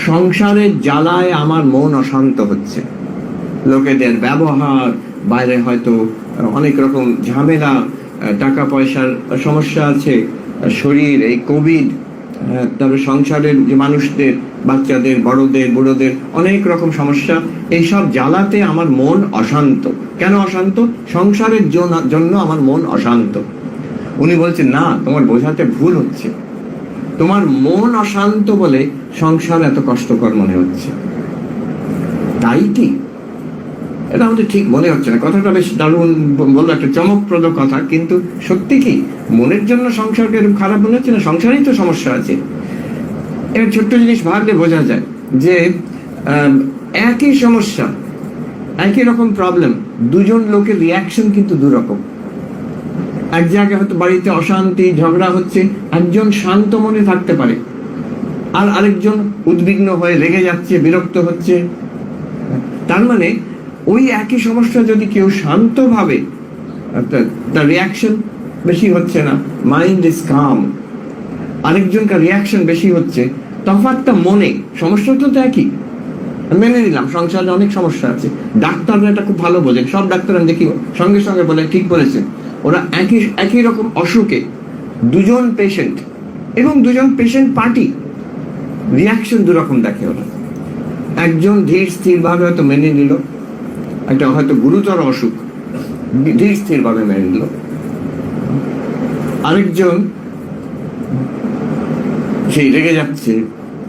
সংসারের জ্বালায় আমার মন অশান্ত হচ্ছে। লোকেদের ব্যবহার, বাইরে হয়তো অনেক রকম ঝামেলা, টাকা পয়সার সমস্যা আছে, শরীর, এই কোভিড, তারপরে সংসারের যে মানুষদের, বাচ্চাদের, বড়দের, বুড়োদের অনেক রকম সমস্যা, এইসব জ্বালাতে আমার মন অশান্ত। কেন অশান্ত? সংসারের জন্য আমার মন অশান্ত। উনি বলছেন, না, তোমার বোঝাতে ভুল হচ্ছে, তোমার মন অশান্ত বলে সংসার এত কষ্টকর মনে হচ্ছে। তাই কি? এটা আমাদের ঠিক মনে হচ্ছে না। কথাটা বেশ দারুণ বললো, একটা চমকপ্রদ কথা, কিন্তু সত্যি কি মনের জন্য সংসারকে এরকম খারাপ মনে হচ্ছে না? সংসারেই তো সমস্যা আছে। এর ছোট্ট জিনিস ভাবলে বোঝা যায় যে একই সমস্যা, একই রকম প্রবলেম, দুজন লোকের রিয়াকশন কিন্তু দুরকম। এক জায়গায় হয়তো বাড়িতে অশান্তি, ঝগড়া হচ্ছে, একজন শান্ত মনে থাকতে পারে, আর আরেকজন উদ্বিগ্ন হয়ে রেগে যাচ্ছে, বিরক্ত হচ্ছে। তার মানে ওই একই সমস্যা যদি কেউ শান্তভাবে, তার রিয়াকশন বেশি হচ্ছে না, মাইন্ড ইজ কাম, আরেকজনকার রিয়াকশন বেশি হচ্ছে, তফাৎটা মনে। সমস্যাটা তো একই, মেনে নিলাম সংসারে অনেক সমস্যা আছে। ডাক্তাররা এটা খুব ভালো বোঝেন, সব ডাক্তার আমি দেখি সঙ্গে সঙ্গে বলে ঠিক বলেছেন। ওরা একই রকম অসুখে দুজন পেশেন্ট এবং দুজন পেশেন্ট পার্টি, রিয়াকশন দুরকম দেখে ওরা। একজন ধীর স্থির ভাবে হয়তো মেনে নিল, একটা হয়তো গুরুতর অসুখ, ধীর স্থির ভাবে মেনে নিল। আরেকজন সেই রেগে যাচ্ছে,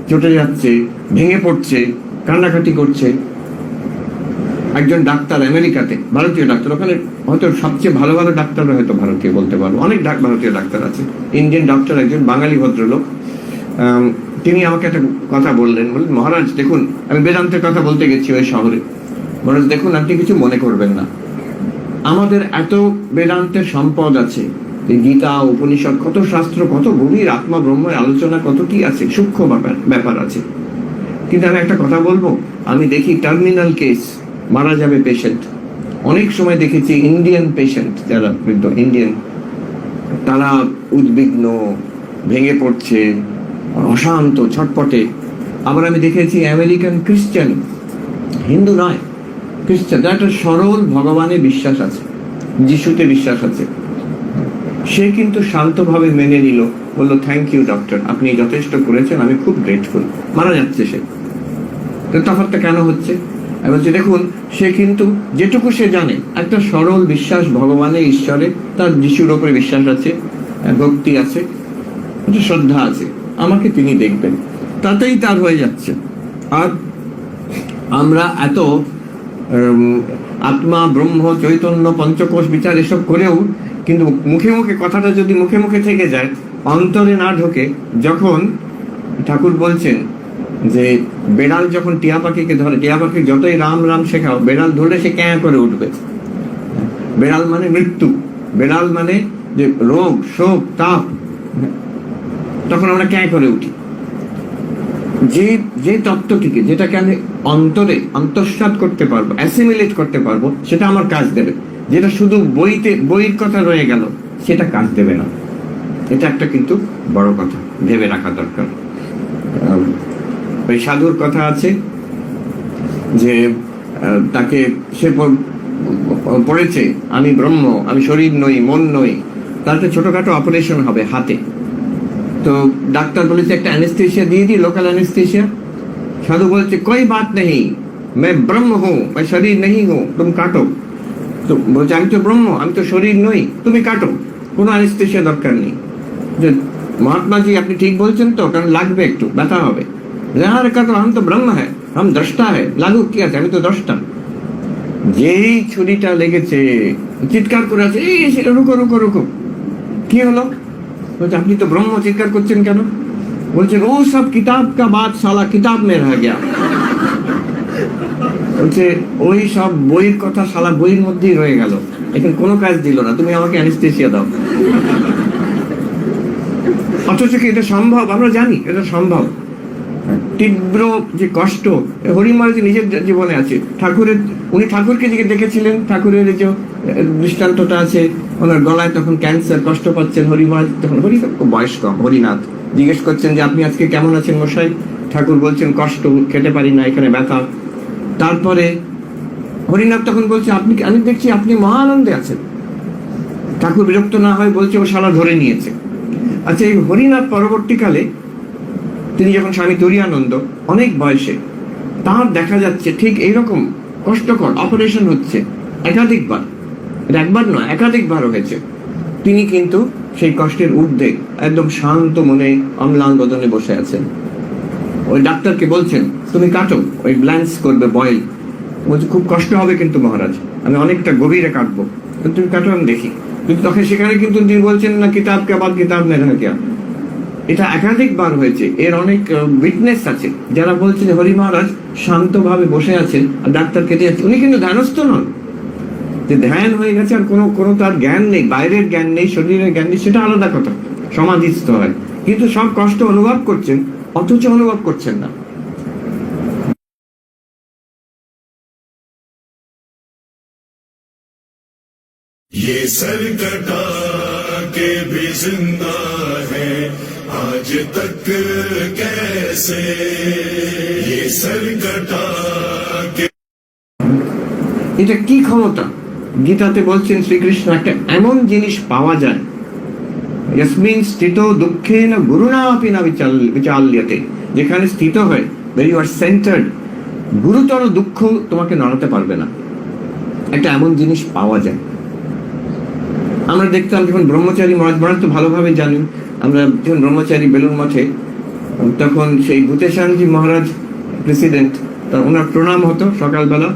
চটে যাচ্ছে, ভেঙে পড়ছে, কান্নাকাটি করছে। একজন ডাক্তার আমেরিকাতে, ভারতীয় ডাক্তার, ওখানে হয়তো সবচেয়ে ভালো ভালো ডাক্তাররা হয়তো ভারতীয় বলতে পারবো, অনেক ভারতীয় ডাক্তার আছে। ইন্ডিয়ান ডক্টর, একজন বাঙালি ভদ্রলোক, তিনি আমাকে একটা কথা বললেন, মহারাজ দেখুন, আমি বেদান্তের কথা বলতে গেছি ওই শহরে। মহারাজ দেখুন, আপনি কিছু মনে করবেন না, আমাদের এত বেদান্তের সম্পদ আছে, গীতা, উপনিষদ, কত শাস্ত্র, কত গভীর আত্মা ব্রহ্মের আলোচনা, কত কি আছে, সূক্ষ্ম ব্যাপার আছে। কিন্তু আমি একটা কথা বলবো, আমি দেখি টার্মিনাল কেস, মারা যাবে পেশেন্ট। অনেক সময় দেখেছি ইন্ডিয়ান পেশেন্ট, যারা বৃদ্ধ ইন্ডিয়ান, তারা উদ্বিগ্ন, ভেঙে পড়ছে, অশান্ত, ছটপটে। আবার আমি দেখেছি আমেরিকান খ্রিস্টান, হিন্দু নয়, খ্রিস্টান, যার একটা সরল ভগবানে বিশ্বাস আছে, যিশুতে বিশ্বাস আছে, সে কিন্তু শান্তভাবে মেনে নিল, বললো থ্যাংক ইউ ডক্টর, আপনি যথেষ্ট করেছেন, আমি খুব গ্রেটফুল। মারা যাচ্ছে সে। তো তফাৎটা কেন হচ্ছে? বলছে দেখুন, সে কিন্তু যেটুকু সে জানে, একটা সরল বিশ্বাস ভগবানে, ঈশ্বরে, তার যিশুর ওপরে বিশ্বাস আছে, ভক্তি আছে, শ্রদ্ধা আছে, আমাকে তিনি দেখবেন, তাতেই তার হয়ে যাচ্ছে। আর আমরা এত আত্মা, ব্রহ্ম, চৈতন্য, পঞ্চকোষ বিচার এসব করেও কিন্তু মুখে মুখে কথাটা যদি মুখে মুখে থেকে যায়, অন্তরে না ঢোকে। যখন ঠাকুর বলছেন যে বেড়াল যখন টিয়া পাখিকে ধরে, টিয়া পাখি যতই রাম রাম শেখাও, বেড়াল ধরলে সে ক্যাঁ করে উঠবে। বেড়াল মানে মৃত্যু, বেড়াল মানে যে রোগ, শোক, তাপ, তখন আমরা ক্যাঁ করে উঠি। যে তত্ত্বটিকে, যেটাকে আমি অন্তরে অন্তঃসাৎ করতে পারবো, অ্যাসিমিলেট করতে পারবো, সেটা আমার কাজ দেবে। যেটা শুধু বইয়ের কথা রয়ে গেল, সেটা কাজ দেবে না। এটা একটা কিন্তু বড় কথা, ভেবে রাখা দরকার। ওই সাধুর কথা আছে যে তাকে সে পড়েছে, আমি ব্রহ্ম, আমি শরীর নই, মন নই। তার একটা ছোটখাটো অপারেশন হবে হাতে। তো ডাক্তার বলেছে একটা অ্যানেস্থেশিয়া দিয়ে দিই, লোকাল অ্যানেস্থেশিয়া। সাধু বলছে কোই বাত নেই, मैं ब्रह्म हूँ, मैं शरीर नहीं हूँ, तुम काटो। তো বলছে আমি তো ব্রহ্ম, আমি তো শরীর নই, তুমি কাটো, কোনো অ্যানেস্থেশিয়া দরকার নেই। যে মহাত্মাজি আপনি ঠিক বলছেন তো, কারণ লাগবে, একটু ব্যথা হবে। আরে কাটো, আমি তো ব্রহ্ম হ্যাঁ, আমি দ্রষ্টা হ্যাঁ, লাগু কি আছে, আমি তো দ্রষ্টা। যেই ছুরিটা লেগেছে, চিৎকার করে আছে, এই রুকো রুকো রুকো, কি হলো? বলছে আপনি তো ব্রহ্ম, চিৎকার করছেন কেন? বলছে ও সব কিতাব কা বাত সালা কিতাব মে রহ গয়া। বলছে ওই সব বইয়ের কথা সালা বইয়ের মধ্যেই রয়ে গেল, এখন কোনো কাজ দিল না, তুমি আমাকে অ্যানেস্থেশিয়া দাও। অথচ কি এটা সম্ভব? আমরা জানি এটা সম্ভব। তীব্র যে কষ্ট হরিমহারাজ নিজের জীবনে আছে। উনি ঠাকুরকে দেখেছিলেন, ঠাকুরের যে দৃষ্টান্তটা আছে, ওনার গলায় তখন ক্যান্সার, কষ্ট পাচ্ছেন হরিমহারাজ তখন, বয়স কম, হরিনাথ জিজ্ঞেস করছেন যে আপনি আজকে কেমন আছেন মশাই? ঠাকুর বলছেন কষ্ট, খেতে পারি না, এখানে ব্যথা। তারপরে হরিনাথ তখন বলছে আমি দেখছি আপনি মহা আনন্দে আছেন। ঠাকুর বিরক্ত না হয় বলছে ও শালা ধরে নিয়েছে। আচ্ছা, এই হরিনাথ পরবর্তীকালে তিনি যখন স্বামী তুরীয়ানন্দ অনেক বয়সে, তার দেখা যাচ্ছে ঠিক এইরকম কষ্টকর অপারেশন হচ্ছে একাধিকবার, একবার নয় একাধিকবার হয়েছে। তিনি কিন্তু সেই কষ্টের ঊর্ধ্বে একদম শান্ত মনে অম্লান বদনে বসে আছেন। ওই ডাক্তারকে বলছেন তুমি কাটো, ওই ব্ল্যান্স করবে বয়েল। বলছে খুব কষ্ট হবে কিন্তু মহারাজ, আমি অনেকটা গভীরে কাটবো, তুমি কাটো আমি দেখি। কিন্তু তখন সেখানে কিন্তু তিনি বলছেন না কিতাব কে বাদ কিতাব মে রহ গয়া। এটা একাধিকবার হয়েছে, এর অনেক উইটনেস আছে যারা বলছে যে হরি মহারাজ শান্তভাবে বসে আছেন আর ডাক্তার কেটে যাচ্ছে। উনি কিন্তু ধ্যানস্থ নন, যে ধ্যান হয়ে গেছে আর কোনো তার জ্ঞান নেই, বাইরের জ্ঞান নেই, শরীরের জ্ঞান নেই, সেটা আলাদা কথা, সমাধিস্থ হয়। কিন্তু সব কষ্ট অনুভব করছেন অথচ অনুভব করছেন না। ये सर कटा के भी जिंदा है आज तक कैसे, ये सर कटा के। এটা কি ক্ষমতা? গীতাতে বলছেন শ্রীকৃষ্ণ একটা এমন জিনিস পাওয়া যায়, ইয়াসমিন স্থিত দুঃখে না গুরুণা আপি না বিচাল্যতে, যেখানে স্থিত হয়, where you are centered, গুরুতর দুঃখ তোমাকে নড়াতে পারবে না। একটা এমন জিনিস পাওয়া যায়। আমরা দেখতাম যখন ব্রহ্মচারী মহারাজ তো ভালোভাবে জানেন, আমরা যখন ব্রহ্মচারী বেলুর মঠে, তখন সেই ভূতেশানজি মহারাজ প্রেসিডেন্ট, ওনার প্রণাম হতো সকালবেলা।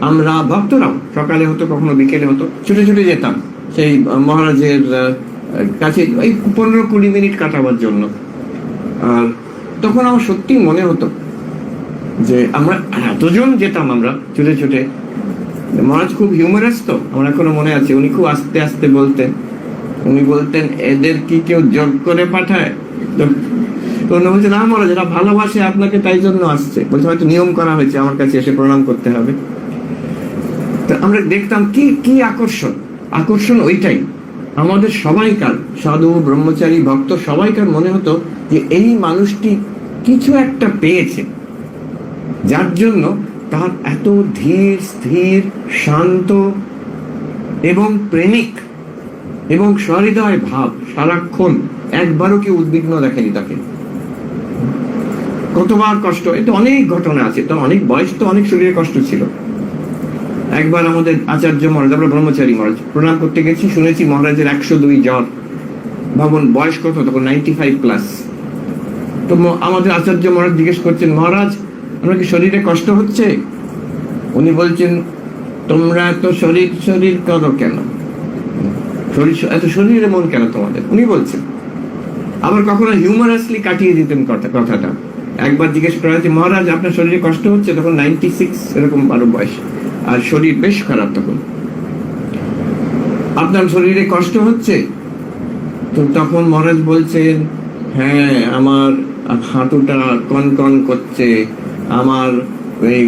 আমরা ভক্তরাও সকালে হতো, কখনো বিকেলে হতো, ছুটে ছুটে যেতাম সেই মহারাজের কাছে, ওই 15-20 মিনিট কাটাবার জন্য। আর তখন আমার সত্যি মনে হতো যে আমরা এতজন যেতাম, আমরা ছুটে ছুটে। মহারাজ খুব হিউমারাস তো, আমার এখনো মনে আছে, উনি খুব আস্তে আস্তে বলতেন। উনি বলতেন এদের কি কেউ জোর করে পাঠায়? তো উনি বলছে না মহারাজ, এরা ভালোবাসে আপনাকে তাই জন্য আসছে। বলছে হয়তো নিয়ম করা হয়েছে আমার কাছে এসে প্রণাম করতে হবে। তো আমরা দেখতাম কি আকর্ষণ ওইটাই আমাদের সবাইকার, সাধু ব্রহ্মচারী ভক্ত সবাইকার মনে হতো যে এই মানুষটি কিছু একটা পেয়েছে, যার জন্য তার এত ধীর স্থির শান্ত এবং প্রেমিক এবং সহৃদয় ভাব, সারাক্ষণ একবারও কি উদ্বিগ্ন দেখেনি তাকে। কতবার কষ্ট, এটা অনেক ঘটনা আছে, তো অনেক বয়স, তো অনেক শরীরে কষ্ট ছিল। একবার আমাদের আচার্য মহারাজ, আমরা ব্রহ্মচারী মহারাজ প্রণাম করতে গেছি, শুনেছি মহারাজের 102 জ্বর। ভাবুন বয়স কত তখন, 95+। তো আমাদের আচার্য মহারাজ জিজ্ঞেস করছেন, মহারাজ আমরা কি শরীরে কষ্ট হচ্ছে? উনি বলছেন তোমরা এত শরীর করো কেন, এত শরীরে মন কেন তোমাদের? উনি বলছেন। আবার কখনো হিউমারাসলি কাটিয়ে দিতেন কথাটা। একবার জিজ্ঞেস করা হয়েছে, মহারাজ আপনার শরীরে কষ্ট হচ্ছে? তখন 96 এরকম আরো বয়স, আর শরীর বেশ খারাপ তখন। আপনার শরীরে কষ্ট হচ্ছে? তো তখন মহারাজ বলছেন, হ্যাঁ আমার হাঁটুটা কনকন করছে, আমার এই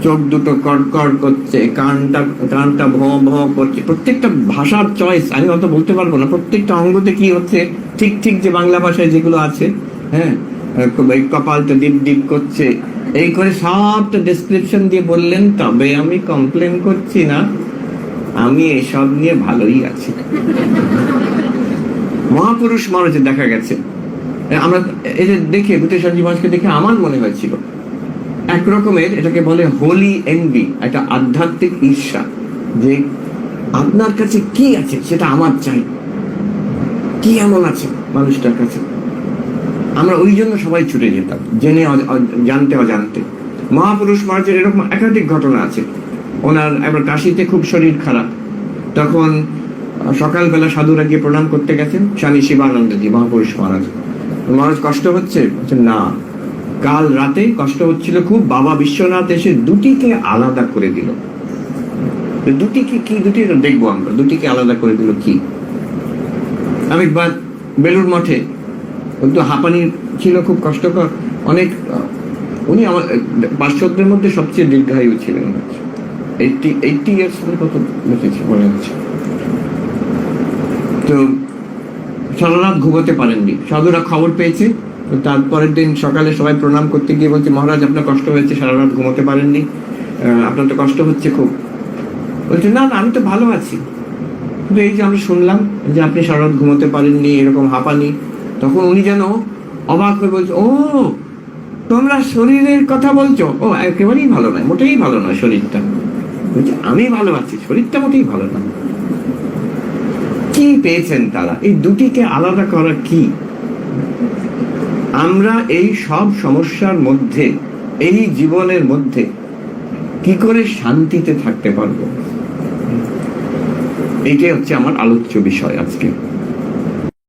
চোখ দুটো কড়কড় করছে, কানটা ভঁ ভঁ করছে। প্রত্যেকটা ভাষার চয়েস আমি অত বলতে পারবো না, প্রত্যেকটা অঙ্গতে কি হচ্ছে ঠিক যে বাংলা ভাষায় যেগুলো আছে, হ্যাঁ, কপালটা ডিপ ডিপ করছে, এই করে সবটা ডেসক্রিপশন দিয়ে বললেন। তবে আমি কমপ্লেন করছি না, আমি এসব নিয়ে ভালোই আছি। মহাপুরুষ মহারাজের দেখা গেছে, আমরা এই যে দেখে ভূতেশানজি মহারাজকে দেখে আমার মনে হয়েছিল একরকমের, এটাকে বলে হোলি এনভি, একটা আধ্যাত্মিক ঈর্ষা, যে আপনার কাছে কি আছে সেটা আমার চাই, কি এমন আছে মানুষটার কাছে। আমরা ওই জন্য সবাই ছুটে যেতাম, জেনে জানতে অজান্তে। মহাপুরুষ মহারাজের এরকম একাধিক ঘটনা আছে। ওনার একবার কাশিতে খুব শরীর খারাপ, তখন সকালবেলা সাধুরা গিয়ে প্রণাম করতে গেছেন, স্বামী শিবানন্দজি মহাপুরুষ মহারাজ। মহারাজ কষ্ট হচ্ছে? না, কাল রাতে কষ্ট হচ্ছিল খুব, বাবা বিশ্বনাথ এসে দুটিকে আলাদা করে দিল। দুটিকে কি, দুটি দেখবো আমরা, দুটিকে আলাদা করে দিল কি। আমি একবার বেলুর মঠে, কিন্তু হাঁপানি ছিল, খুব কষ্টকর অনেক। উনি আমার পার্শ্বদের মধ্যে সবচেয়ে দীর্ঘায়ু ছিলেন, 80 ইয়ার্স কত বেঁচেছে মনে হচ্ছে। তো সারা রাত ঘুমোতে পারেননি। সাধুরা খবর পেয়েছে তারপরের দিন সকালে সবাই প্রণাম করতে গিয়ে বলছে, মহারাজ আপনার কষ্ট হয়েছে, সারা রাত ঘুমোতে পারেননি, আপনার তো কষ্ট হচ্ছে খুব। বলছে না না, আমি তো ভালো আছি, কিন্তু এই যে আমরা শুনলাম যে আপনি সারা রাত ঘুমোতে পারেননি, এরকম হাঁপানি। তখন উনি যেন অবাক হয়ে বলছে, ও তোমরা শরীরের কথা বলছো? ও একেবারেই ভালো নয়, মোটেই ভালো নয় শরীরটা। বলছে আমি ভালো আছি, শরীরটা মোটেই ভালো না। কি পেয়েছেন তারা? এই দুটিকে আলাদা করা কি? আমরা এই সব সমস্যার মধ্যে, এই জীবনের মধ্যে কি করে শান্তিতে থাকতে পারবো, এইটাই হচ্ছে আমার আলোচ্য বিষয় আজকে।